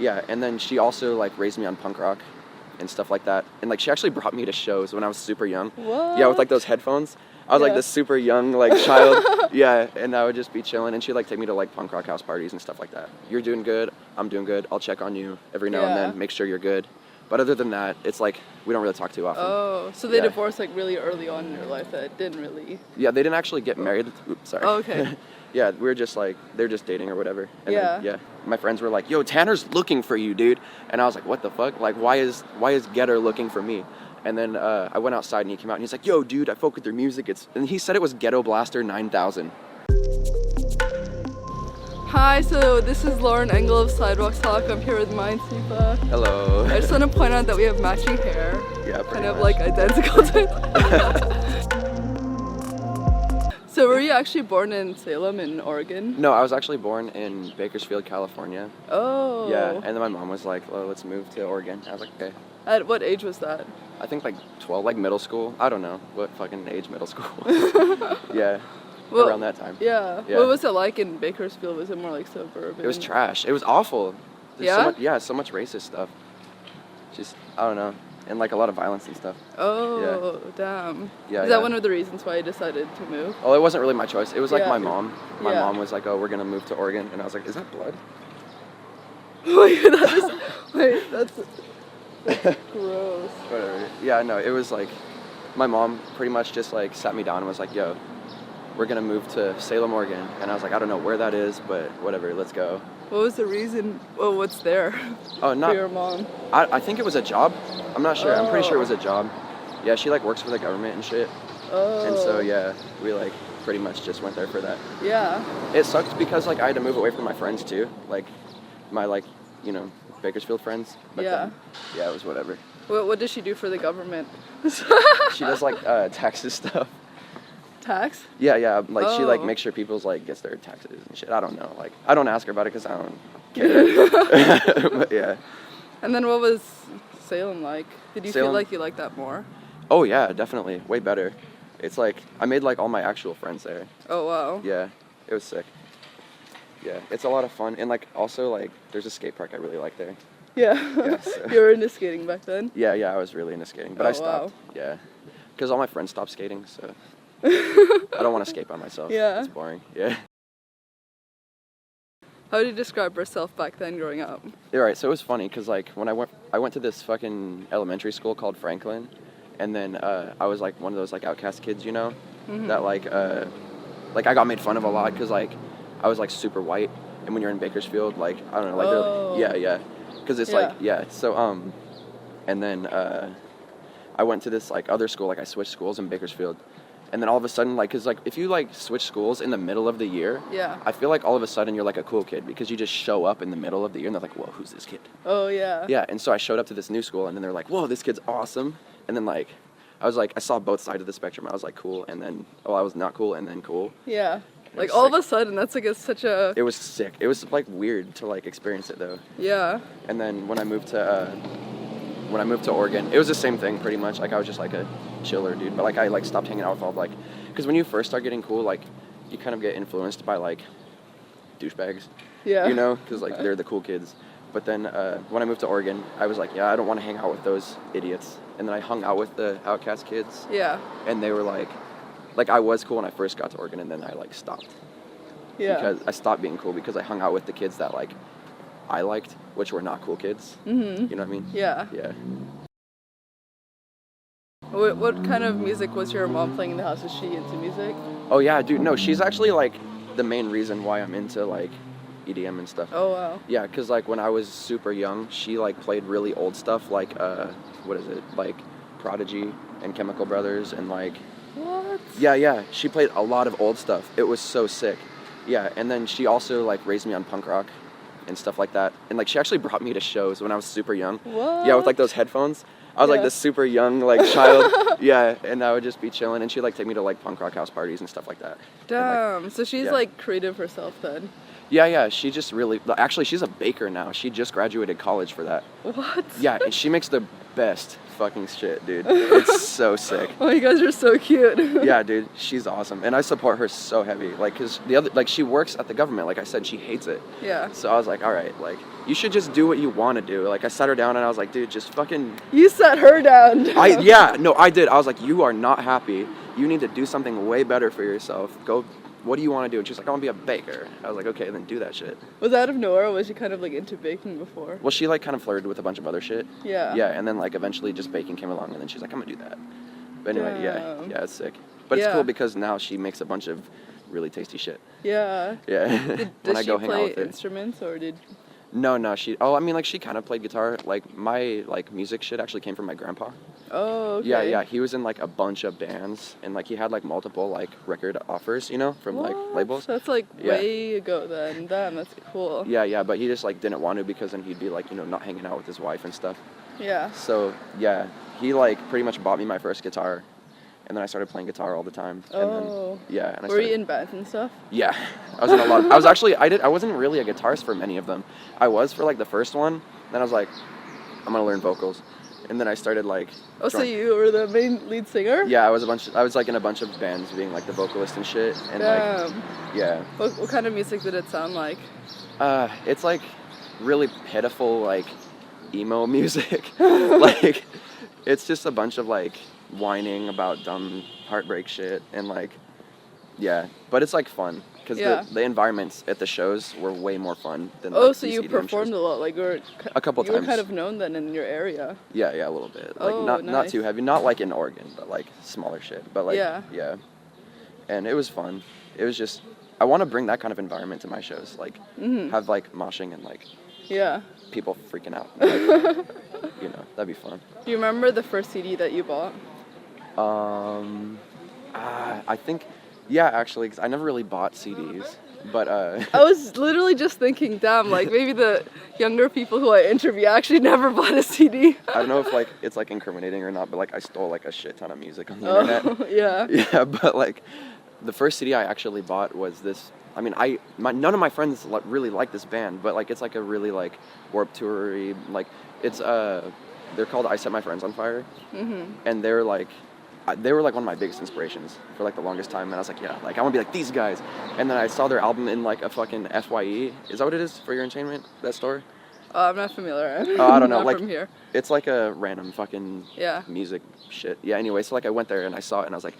Yeah, and then she also like raised me on punk rock and stuff like that. And like she actually brought me to shows when I was super young. What? Yeah, with like those headphones. I was like this super young like child. Yeah, and I would just be chilling, and she'd like take me to like punk rock house parties and stuff like that. You're doing good, I'm doing good. I'll check on you every now and then, make sure you're good. But other than that, it's like we don't really talk too often. Oh, so they divorced like really early on in your life. That didn't really. Yeah, they didn't actually get married. Oops, sorry. Oh, okay. Yeah, we were just like, they're just dating or whatever. And then, my friends were like, yo, Tanner's looking for you, dude. And I was like, what the fuck? Like, why is Getter looking for me? And then I went outside and he came out and he's like, yo, dude, I fuck with your music. And he said it was Ghetto Blaster 9000. Hi, so this is Lauren Engel of Sidewalk Talk. I'm here with MINESWEEPA. Hello. I just want to point out that we have matching hair. Yeah, kind of like identical to So were you actually born in Salem in Oregon? No, I was actually born in Bakersfield, California. Oh. Yeah, and then my mom was like, well, let's move to Oregon. I was like, okay. At what age was that? I think like 12, like middle school. I don't know what fucking age middle school. Yeah, well, around that time. Yeah. What was it like in Bakersfield? Was it more like suburban? It was trash. It was awful. There's so much racist stuff. Just, I don't know. And like a lot of violence and stuff. Oh, damn. Yeah. Is that one of the reasons why you decided to move? Oh, it wasn't really my choice. It was like my mom. My mom was like, oh, we're gonna move to Oregon. And I was like, is that blood? Wait, that's gross. Whatever. Yeah, no, it was like, my mom pretty much just like sat me down and was like, yo, we're gonna move to Salem, Oregon. And I was like, I don't know where that is, but whatever, let's go. What was the reason? Well, what's there for your mom? I think it was a job. I'm not sure. I'm pretty sure it was a job. Yeah, she like works for the government and shit. Oh. And so yeah, we like pretty much just went there for that. Yeah. It sucked because like I had to move away from my friends too. Like my Bakersfield friends. But then, yeah, it was whatever. What does she do for the government? She does like taxes stuff. Tax? Yeah, like she like makes sure people's like gets their taxes and shit. I don't know. Like I don't ask her about it because I don't care. But yeah. And then what was Salem like? Did you feel like you liked that more? Oh yeah, definitely. Way better. It's like I made like all my actual friends there. Oh wow. Yeah, it was sick. Yeah, it's a lot of fun, and like also like there's a skate park I really like there. Yeah. So. You were into skating back then? Yeah, I was really into skating, but I stopped. Wow. Yeah, because all my friends stopped skating, so I don't want to skate by myself. Yeah. It's boring. Yeah. How would you describe yourself back then growing up? Yeah, right. So it was funny because like when I went to this fucking elementary school called Franklin, and then I was like one of those like outcast kids, you know, that like I got made fun of a lot because like I was like super white, and when you're in Bakersfield, like I don't know, like they're like, because it's like so and then I went to this like other school, like I switched schools in Bakersfield. And then all of a sudden, like, because, like, if you, like, switch schools in the middle of the year, I feel like all of a sudden you're, like, a cool kid because you just show up in the middle of the year and they're like, whoa, who's this kid? Oh, yeah. Yeah, and so I showed up to this new school and then they're like, whoa, this kid's awesome. And then, like, I was like, I saw both sides of the spectrum. I was like, cool, and then, I was not cool, and then cool. Yeah. Like, all of a sudden, that's, like, such a... It was sick. It was, like, weird to, like, experience it, though. Yeah. And then when I moved to Oregon, it was the same thing, pretty much. Like, I was just, like, a chiller dude. But, like, I, like, stopped hanging out with all, like... Because when you first start getting cool, like, you kind of get influenced by, like, douchebags. Yeah. You know? Because, like, they're the cool kids. But then when I moved to Oregon, I was like, yeah, I don't want to hang out with those idiots. And then I hung out with the outcast kids. Yeah. And they were, like, I was cool when I first got to Oregon, and then I, like, stopped. Yeah. Because I stopped being cool because I hung out with the kids that, like, I liked, which were not cool kids. Mm-hmm. You know what I mean? Yeah. Yeah. What kind of music was your mom playing in the house? Was she into music? Oh yeah, dude. No, she's actually like the main reason why I'm into like EDM and stuff. Oh wow. Yeah, cause like when I was super young, she like played really old stuff like what is it? Like Prodigy and Chemical Brothers and like. What? Yeah. She played a lot of old stuff. It was so sick. Yeah, and then she also like raised me on punk rock and stuff like that. And like she actually brought me to shows when I was super young. What? Yeah, with like those headphones. I was like this super young like child. Yeah, and I would just be chilling, and she'd like take me to like punk rock house parties and stuff like that. Damn. And, like, so she's like creative herself then. Yeah. She just really actually she's a baker now. She just graduated college for that. What? Yeah, and she makes the best fucking shit, dude. It's so sick. Oh, you guys are so cute. Yeah, dude, she's awesome, and I support her so heavy. Like, cause she works at the government. Like I said, she hates it. Yeah. So I was like, all right, like you should just do what you want to do. Like, I sat her down and I was like, dude, just fucking... You sat her down. Yeah, no, I did. I was like, you are not happy. You need to do something way better for yourself. Go, what do you want to do? And she's like, I want to be a baker. I was like, okay, then do that shit. Was that out of nowhere, or was she kind of like into baking before? Well, she like kind of flirted with a bunch of other shit. Yeah. Yeah, and then like eventually just baking came along, and then she's like, I'm gonna do that. But anyway, Damn. yeah, it's sick. But it's cool because now she makes a bunch of really tasty shit. Yeah. Yeah. Did she play instruments, or did... No, I mean, like, she kind of played guitar. Like, my, like, music shit actually came from my grandpa. Oh, okay. Yeah, he was in, like, a bunch of bands, and, like, he had, like, multiple, like, record offers, you know, from, like, labels. That's, like, way ago then. Damn, that's cool. Yeah, but he just, like, didn't want to because then he'd be, like, you know, not hanging out with his wife and stuff. Yeah. So, yeah, he, like, pretty much bought me my first guitar, and then I started playing guitar all the time. And oh. Then, yeah. And Were you in bands and stuff? Yeah, I was in a lot. I wasn't really a guitarist for many of them. I was for like the first one. Then I was like, I'm gonna learn vocals, and then I started like. Oh, so you were the main lead singer? Yeah, I was like in a bunch of bands, being like the vocalist and shit, and like. Yeah. What kind of music did it sound like? It's like really pitiful, like emo music. Like, it's just a bunch of like whining about dumb heartbreak shit and like, yeah, but it's like fun because the environments at the shows were way more fun than. Oh, like, so you performed shows. A lot, like a couple times. You were kind of known then in your area. Yeah, a little bit. Like not too heavy, not like in Oregon, but like smaller shit. But like yeah, and it was fun. It was just I want to bring that kind of environment to my shows, like have like moshing and like people freaking out. Like, you know, that'd be fun. Do you remember the first CD that you bought? I think, yeah, actually, because I never really bought CDs, but I was literally just thinking, damn, like maybe the younger people who I interview actually never bought a CD. I don't know if like it's like incriminating or not, but like I stole like a shit ton of music on the internet. Yeah. Yeah, but like the first CD I actually bought was this. I mean, none of my friends really like this band, but like it's like a really like Warped Tour-y, like it's they're called I Set My Friends on Fire, and they were like one of my biggest inspirations for like the longest time, and I was like, yeah, like I want to be like these guys. And then I saw their album in like a fucking FYE. Is that what it is for your entertainment, that store? I'm not familiar. Oh, I don't know. Not like from here. It's like a random fucking music shit. Yeah. Anyway, so like I went there and I saw it and I was like,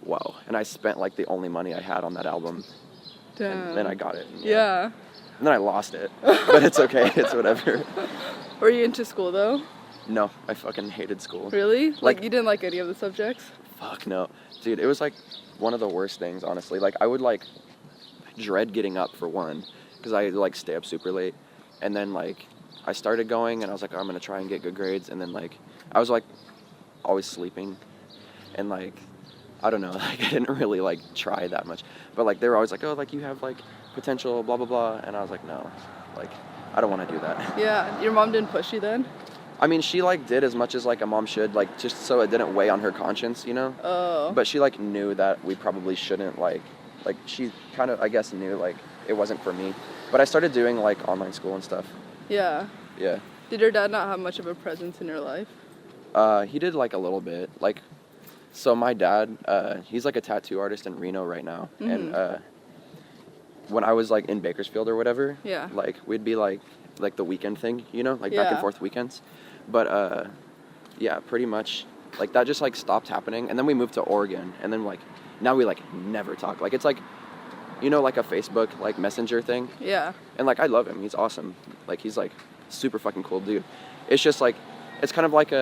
wow. And I spent like the only money I had on that album. Damn. And then I got it. Yeah. And then I lost it, but it's okay. It's whatever. Were you into school though? No, I fucking hated school. Really? Like you didn't like any of the subjects? Fuck no. Dude, it was like one of the worst things, honestly. Like I would like dread getting up for one, because I like stay up super late. And then like I started going and I was like, oh, I'm gonna try and get good grades, and then like I was like always sleeping, and like I don't know, like I didn't really like try that much. But like they were always like, oh, like you have like potential, blah blah blah, and I was like, no, like I don't want to do that. Yeah, your mom didn't push you then? I mean, she like did as much as like a mom should, like just so it didn't weigh on her conscience, you know? Oh. But she like knew that we probably shouldn't like she kind of, I guess, knew like it wasn't for me. But I started doing like online school and stuff. Yeah. Yeah. Did your dad not have much of a presence in your life? He did like a little bit. Like, so my dad, he's like a tattoo artist in Reno right now. And when I was like in Bakersfield or whatever, like we'd be like the weekend thing, you know, like back and forth weekends. But yeah, pretty much like that just like stopped happening. And then we moved to Oregon, and then like now we like never talk. Like it's like, you know, like a Facebook like messenger thing. Yeah. And like I love him. He's awesome. Like he's like super fucking cool dude. It's just like it's kind of like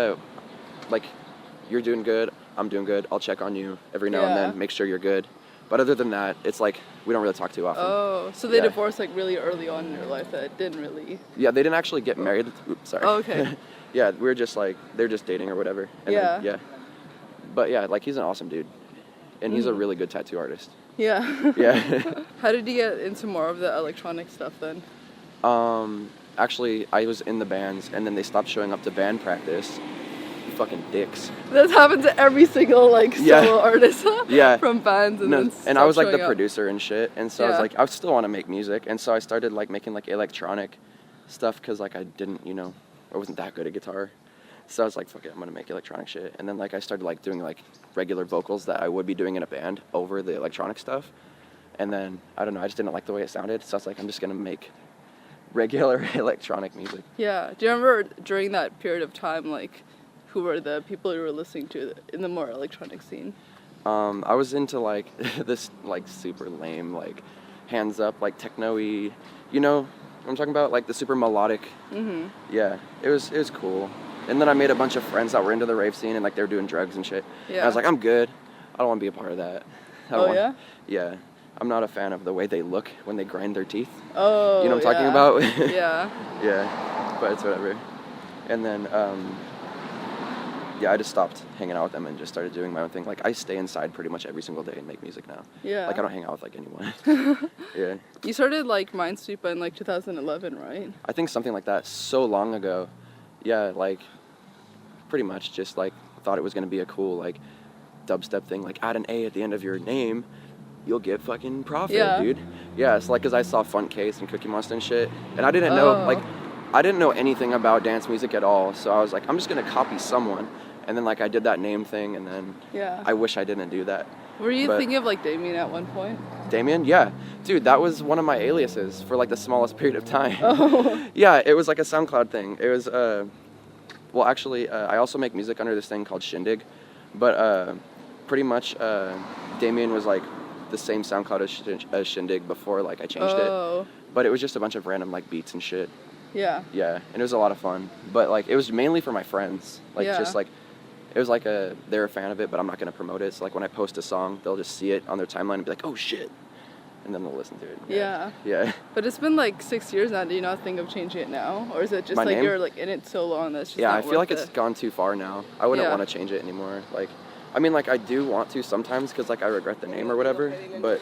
you're doing good, I'm doing good, I'll check on you every now and then, make sure you're good. But other than that, it's like we don't really talk too often. Oh, so they divorced like really early on in your life that didn't really... Yeah, they didn't actually get married. Oops, sorry. Oh, okay. Yeah, we were just like, they're just dating or whatever. And then, yeah. But yeah, like he's an awesome dude. And he's a really good tattoo artist. Yeah. Yeah. How did you get into more of the electronic stuff then? Actually, I was in the bands, and then they stopped showing up to band practice. You fucking dicks. That's happened to every single like solo artist from bands. And I was like the producer and shit, and so I was like, I still want to make music, and so I started like making like electronic stuff, because like I didn't, you know, I wasn't that good at guitar. So I was like, fuck it, I'm gonna make electronic shit. And then like I started like doing like regular vocals that I would be doing in a band over the electronic stuff. And then I don't know, I just didn't like the way it sounded, so I was like, I'm just gonna make regular electronic music. Yeah. Do you remember during that period of time, like, who were the people you were listening to in the more electronic scene? I was into like this like super lame like hands up like techno-y, you know what I'm talking about, like the super melodic. Yeah, it was cool. And then I made a bunch of friends that were into the rave scene and like they were doing drugs and shit. Yeah. And I was like, I'm good. I don't want to be a part of that. Yeah? Yeah. I'm not a fan of the way they look when they grind their teeth. Oh, you know what I'm talking about? Yeah. Yeah, but it's whatever. And then yeah, I just stopped hanging out with them and just started doing my own thing. Like, I stay inside pretty much every single day and make music now. Yeah. Like, I don't hang out with, like, anyone. Yeah. You started, like, MINESWEEPA in, like, 2011, right? I think something like that so long ago. Yeah, like, pretty much just, like, thought it was going to be a cool, like, dubstep thing. Like, add an A at the end of your name, you'll get fucking profit, dude. Yeah, it's like, because I saw Fun Case and Cookie Monster and shit. And I didn't know, like, I didn't know anything about dance music at all. So I was like, I'm just going to copy someone. And then, like, I did that name thing, and then I wish I didn't do that. Were you thinking of, like, Damien at one point? Damien? Yeah. Dude, that was one of my aliases for, like, the smallest period of time. Oh. Yeah, it was, like, a SoundCloud thing. It was, well, actually, I also make music under this thing called Shindig. But pretty much Damien was, like, the same SoundCloud as Shindig before, like, I changed it. But it was just a bunch of random, like, beats and shit. Yeah. Yeah, and it was a lot of fun. But, like, it was mainly for my friends. Like, just, like... It was like they're a fan of it, but I'm not going to promote it. So, like, when I post a song, they'll just see it on their timeline and be like, oh, shit. And then they'll listen to it. Yeah. Yeah. But it's been, like, 6 years now. Do you not think of changing it now? Or is it just, My like, name? you're, like, in it so long that it's just Yeah, not I feel like worth it's gone too far now. I wouldn't want to change it anymore. Like, I mean, like, I do want to sometimes because, like, I regret the name or whatever. But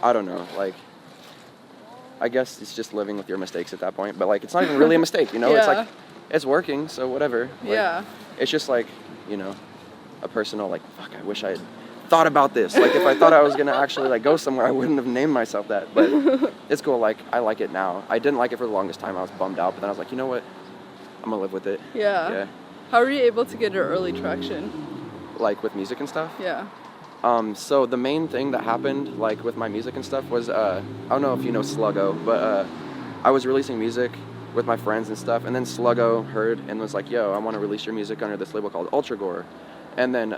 I don't know. Like, I guess it's just living with your mistakes at that point. But, like, it's not even really a mistake, you know? It's, like, it's working, so whatever. Like, it's just, like, you know... a personal, like, fuck, I wish I had thought about this. Like, if I thought I was going to actually, like, go somewhere, I wouldn't have named myself that. But it's cool. Like, I like it now. I didn't like it for the longest time. I was bummed out. But then I was like, you know what? I'm going to live with it. Yeah. How were you able to get your early traction? Like, with music and stuff? Yeah. So the main thing that happened, like, with my music and stuff was, I don't know if you know Sluggo, but I was releasing music with my friends and stuff. And then Sluggo heard and was like, yo, I want to release your music under this label called Ultra Gore. And then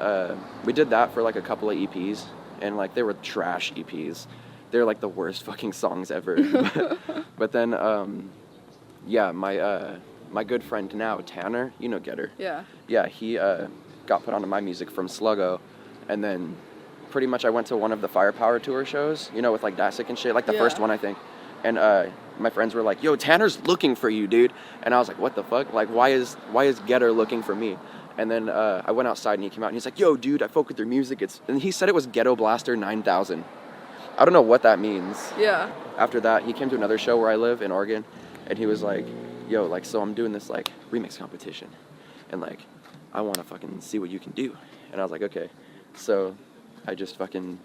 we did that for, like, a couple of EPs, and, like, they were trash EPs. They're, like, the worst fucking songs ever. But then, yeah, my good friend now, Tanner, you know Getter. Yeah. Yeah, he got put onto my music from Sluggo, and then pretty much I went to one of the Firepower tour shows, you know, with, like, Dasik and shit, like, the first one, I think. And my friends were like, yo, Tanner's looking for you, dude. And I was like, what the fuck? Like, why is Getter looking for me? And then I went outside and he came out and he's like, yo, dude, I fuck with your music. And he said it was Ghetto Blaster 9000. I don't know what that means. Yeah. After that, he came to another show where I live in Oregon. And he was like, yo, like, so I'm doing this, like, remix competition. And, like, I want to fucking see what you can do. And I was like, okay. So I just fucking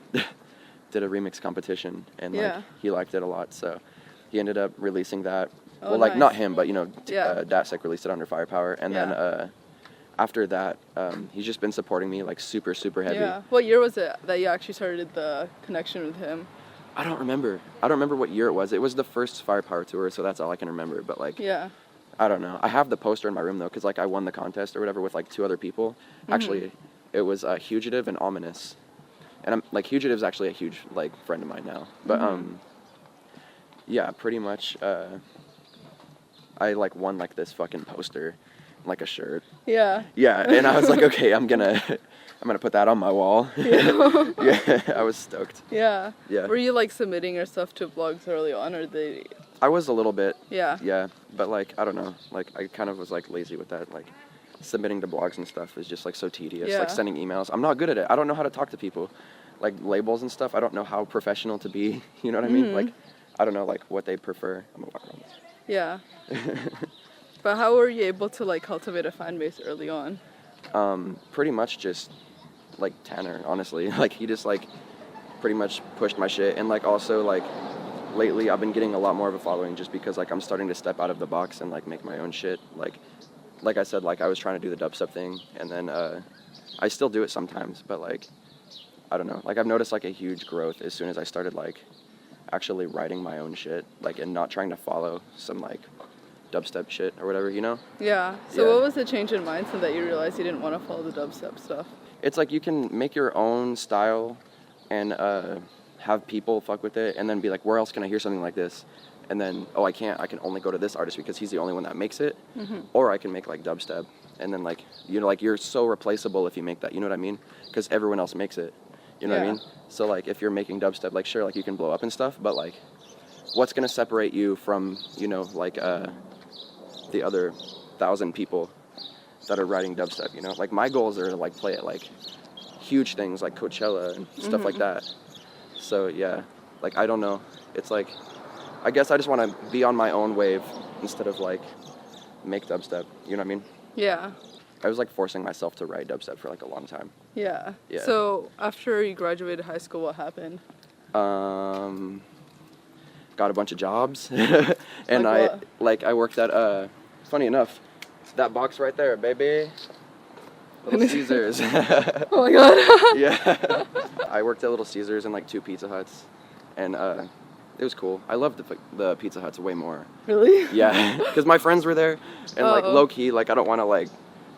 did a remix competition. And, like, he liked it a lot. So he ended up releasing that. Oh, well, like, nice. not him, but, you know, Datsek released it under Firepower. And then... after that, he's just been supporting me, like, super, super heavy. Yeah. What year was it that you actually started the connection with him? I don't remember. I don't remember what year it was. It was the first Firepower tour, so that's all I can remember. But, like, I don't know. I have the poster in my room, though, because, like, I won the contest or whatever with, like, 2 other people. Actually, it was Hugitive and Ominous. And, I'm like, Hugitive's actually a huge, like, friend of mine now. But, yeah, pretty much, I, like, won, like, this fucking poster. Like a shirt. Yeah. Yeah, and I was like, okay, I'm gonna put that on my wall. Yeah. Yeah, I was stoked. Yeah. Yeah. Were you, like, submitting your stuff to blogs early on, or they? I was a little bit. Yeah. Yeah, but, like, I don't know. Like, I kind of was, like, lazy with that. Like, submitting to blogs and stuff is just, like, so tedious. Yeah. Like, sending emails. I'm not good at it. I don't know how to talk to people. Like, labels and stuff. I don't know how professional to be. You know what I mean? Like, I don't know, like, what they prefer. I'm gonna walk around this. Yeah. But how were you able to, like, cultivate a fan base early on? Pretty much just, like, Tanner, honestly. Like, he just, like, pretty much pushed my shit. And, like, also, like, lately I've been getting a lot more of a following just because, like, I'm starting to step out of the box and, like, make my own shit. Like I said, like, I was trying to do the dubstep thing, and then I still do it sometimes, but, like, I don't know. Like, I've noticed, like, a huge growth as soon as I started, like, actually writing my own shit, like, and not trying to follow some, like, dubstep shit or whatever, you know? Yeah. So Yeah. what was the change in mindset that you realized you didn't want to follow the dubstep stuff? It's like you can make your own style and have people fuck with it and then be like, where else can I hear something like this? And then, oh, I can't. I can only go to this artist because he's the only one that makes it. Or I can make, like, dubstep. And then, like, you know, like, you're so replaceable if you make that. You know what I mean? Because everyone else makes it. You know what I mean? So, like, if you're making dubstep, like, sure, like, you can blow up and stuff. But, like, what's going to separate you from, you know, like, the other 1,000 people that are writing dubstep, you know? Like, my goals are to, like, play at, like, huge things like Coachella and stuff like that. So, yeah, like, I don't know. It's like, I guess I just want to be on my own wave instead of, like, make dubstep, you know what I mean? Yeah. I was, like, forcing myself to write dubstep for, like, a long time. Yeah. Yeah. So after you graduated high school, what happened? Got a bunch of jobs. And I worked at, funny enough, that box right there, baby. Little Caesars. Oh my god. Yeah. I worked at Little Caesars and, like, 2 Pizza Huts. And, it was cool. I loved the Pizza Huts way more. Really? Yeah. Because my friends were there. And, like, low-key, like, I don't want to, like,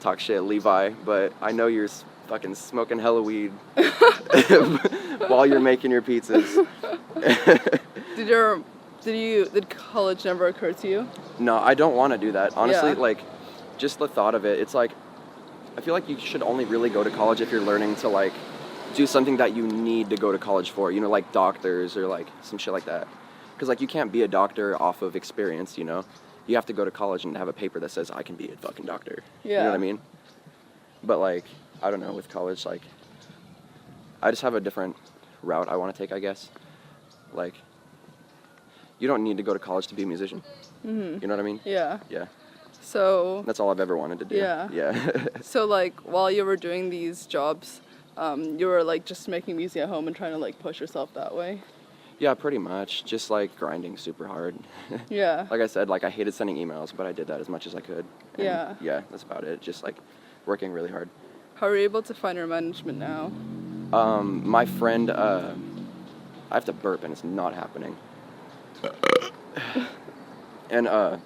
talk shit, Levi, but I know you're fucking smoking hella weed while you're making your pizzas. Did college never occur to you? No, I don't want to do that. Honestly, Yeah. like, just the thought of it, it's like, I feel like you should only really go to college if you're learning to, like, do something that you need to go to college for, you know, like doctors or, like, some shit like that. Because, like, you can't be a doctor off of experience, you know? You have to go to college and have a paper that says, I can be a fucking doctor. Yeah. You know what I mean? But, like, I don't know, with college, like, I just have a different route I want to take, I guess. Like, you don't need to go to college to be a musician. You know what I mean? Yeah. Yeah. So That's all I've ever wanted to do. Yeah. Yeah. So, like, while you were doing these jobs, you were, like, just making music at home and trying to, like, push yourself that way? Yeah, pretty much. Just, like, grinding super hard. Yeah. Like I said, like, I hated sending emails, but I did that as much as I could. And Yeah. Yeah, that's about it. Just, like, working really hard. How are you able to find your management now? My friend, I have to burp and it's not happening. And,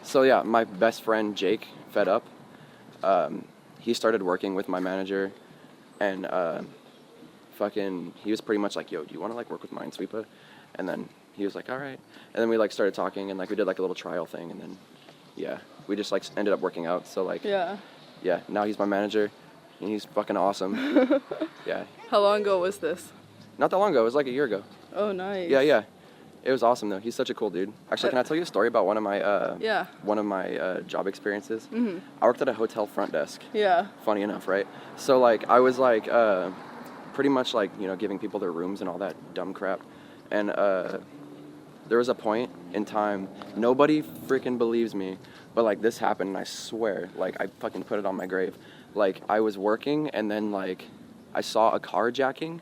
so yeah, my best friend, Jake, fed up. He started working with my manager and, he was pretty much like, yo, do you want to, like, work with MINESWEEPA? And then he was like, all right. And then we, like, started talking and, like, we did, like, a little trial thing and then, yeah, we just, like, ended up working out. So, like, Yeah. yeah, now he's my manager and he's fucking awesome. Yeah. How long ago was this? Not that long ago. It was like a year ago. Oh, nice. Yeah, yeah. It was awesome though. He's such a cool dude. Actually, can I tell you a story about one of my job experiences? I worked at a hotel front desk. Yeah. Funny enough, right? So, like, I was, like, pretty much, like, you know, giving people their rooms and all that dumb crap. And there was a point in time, nobody freaking believes me, but, like, this happened and I swear, like, I fucking put it on my grave. Like, I was working and then, like, I saw a carjacking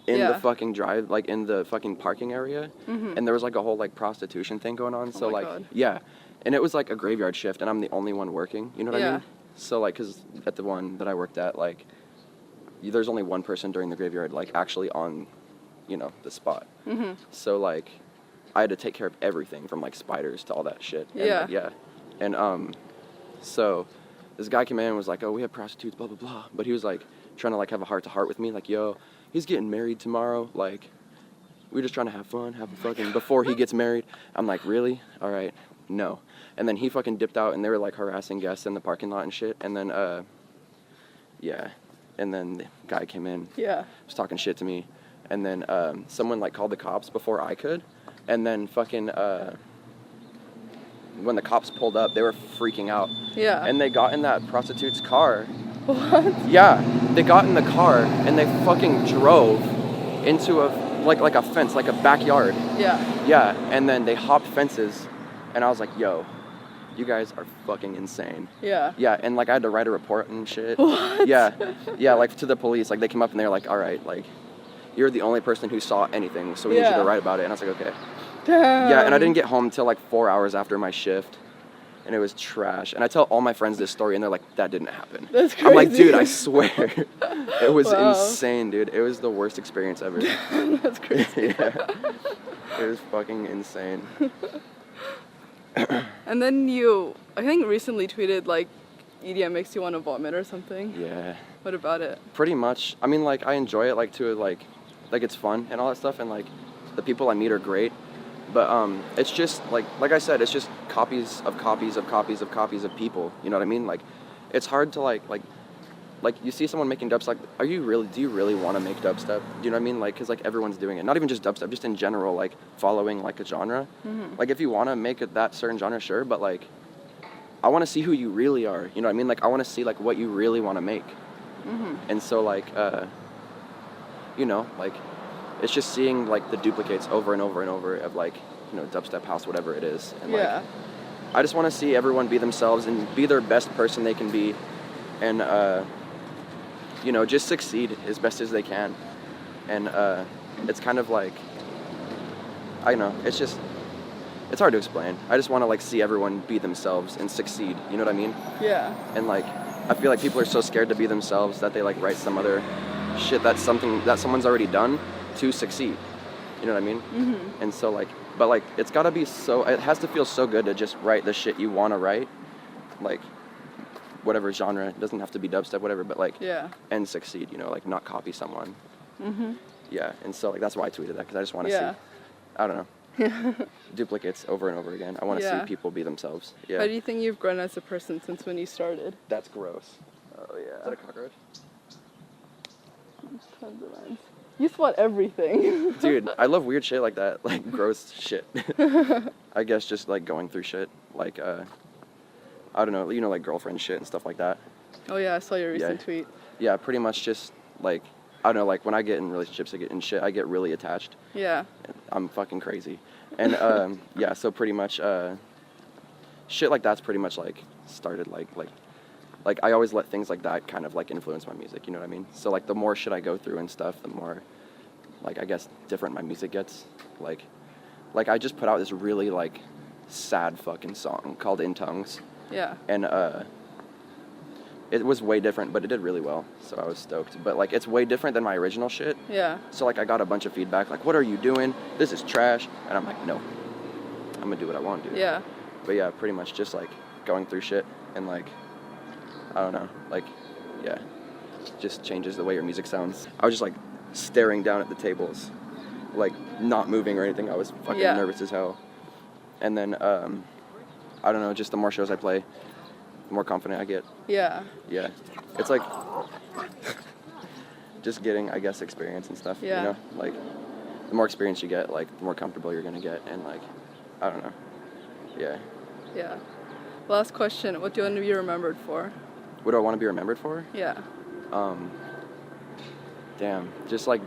in the fucking drive, like, in the fucking parking area. And there was, like, a whole, like, prostitution thing going on. So, my like, God. yeah. And it was, like, a graveyard shift and I'm the only one working. You know what I mean? So, like, because at the one that I worked at, like, there's only one person during the graveyard, like, actually on, you know, the spot. So, like, I had to take care of everything from, like, spiders to all that shit. And, Yeah. like, yeah. And, so this guy came in and was like, oh, we have prostitutes, blah, blah, blah. But he was, like, trying to, like, have a heart-to-heart with me, like, yo, he's getting married tomorrow. Like, we're just trying to have fun, have a fucking, before he gets married. I'm like, really? All right, no. And then he fucking dipped out and they were, like, harassing guests in the parking lot and shit. And then, yeah. And then the guy came in, was talking shit to me. And then someone, like, called the cops before I could. And then fucking, when the cops pulled up, they were freaking out. Yeah. And they got in that prostitute's car. What? Yeah, they got in the car and they fucking drove into a, like a fence, like a backyard. Yeah. Yeah, and then they hopped fences. And I was like, yo, you guys are fucking insane. Yeah. Yeah, and, like, I had to write a report and shit. What? Yeah, yeah, like, to the police. Like, they came up and they were like, all right, like, you're the only person who saw anything, so we need you to write about it. And I was like, okay. Damn. Yeah, and I didn't get home until, like, 4 hours after my shift. and it was trash. And I tell all my friends this story, and they're like, "That didn't happen." That's crazy. I'm like, "Dude, I swear, it was Wow. insane, dude. It was the worst experience ever." That's crazy. Yeah, it was fucking insane. And then I think recently tweeted like EDM makes you want to vomit or something. Yeah. What about it? Pretty much. I mean, like, I enjoy it, like, it's fun and all that stuff, and, like, the people I meet are great, but, it's just, like I said, it's just copies of copies of copies of copies of people, you know what I mean? Like, it's hard to, like, you see someone making dubstep, do you really want to make dubstep? Do you know what I mean? Like, because, like, everyone's doing it. Not even just dubstep, just in general, like, following, like, a genre. Mm-hmm. Like, if you want to make it that certain genre, sure, but, like, I want to see who you really are, you know what I mean? Like, I want to see, like, what you really want to make. Mm-hmm. And so, like, you know, like, it's just seeing, like, the duplicates over and over and over of, like, you know, dubstep house, whatever it is. And, Yeah. like, I just want to see everyone be themselves and be their best person they can be, and, you know, just succeed as best as they can. And it's kind of like, I don't know, it's hard to explain. I just want to, like, see everyone be themselves and succeed, you know what I mean? Yeah. And, like, I feel like people are so scared to be themselves that they, like, write some other shit that's something that someone's already done to succeed. You know what I mean? Mm-hmm. And so, like, but, like, it has to feel so good to just write the shit you want to write. Like, whatever genre, it doesn't have to be dubstep, whatever, but, like, Yeah. and succeed, you know, like, not copy someone. Mm-hmm. Yeah, and so, like, that's why I tweeted that, because I just want to Yeah. see, I don't know, duplicates over and over again. I want to Yeah. see people be themselves. Yeah. How do you think you've grown as a person since when you started? That's gross. Oh, yeah. Is that a cockroach? Tons of lines. You spot everything. Dude, I love weird shit like that, like gross shit. I guess just like going through shit, like I don't know, you know, like girlfriend shit and stuff like that. Oh yeah, I saw your recent Yeah. tweet. Yeah, pretty much just like, I don't know, like when I get in relationships and shit, I get really attached. Yeah. I'm fucking crazy. And yeah, so pretty much shit like that's pretty much like started like I always let things like that kind of like influence my music, you know what I mean? So like the more shit I go through and stuff, the more like I guess different my music gets. Like I just put out this really like sad fucking song called In Tongues. Yeah. And it was way different, but it did really well, so I was stoked. But like it's way different than my original shit. Yeah. So like I got a bunch of feedback like, what are you doing? This is trash. And I'm like, no, I'm gonna do what I want to do. Yeah. But yeah, pretty much just like going through shit and like, I don't know, like, yeah, just changes the way your music sounds. I was just like staring down at the tables, like not moving or anything. I was fucking nervous as hell. And then, I don't know, just the more shows I play, the more confident I get. Yeah. Yeah. It's like just getting, I guess, experience and stuff, Yeah. you know? Like, the more experience you get, like, the more comfortable you're gonna get, and like, I don't know. Yeah. Yeah. Last question. What do you want to be remembered for? What do I want to be remembered for? Yeah. Damn, just like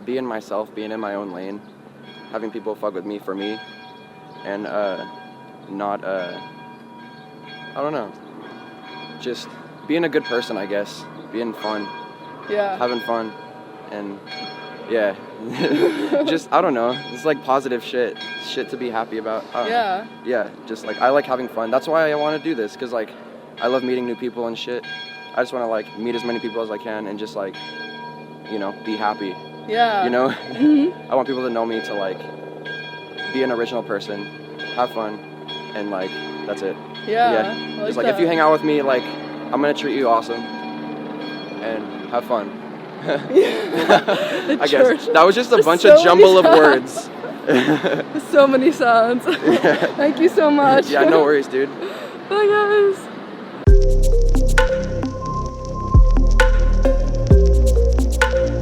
being myself, being in my own lane, having people fuck with me for me, and not I don't know, just being a good person, I guess, being fun, Yeah. having fun, and yeah, just I don't know, it's like positive shit to be happy about. Yeah. Yeah, just like I like having fun. That's why I want to do this, cause like I love meeting new people and shit. I just want to like meet as many people as I can and just like, you know, be happy. Yeah. You know? Mm-hmm. I want people to know me to like be an original person, have fun, and like that's it. Yeah. I Just like if you hang out with me, like I'm gonna treat you awesome and have fun. I guess that was just a bunch of jumble of words. So many sounds. Thank you so much. Yeah, no worries, dude. Bye guys.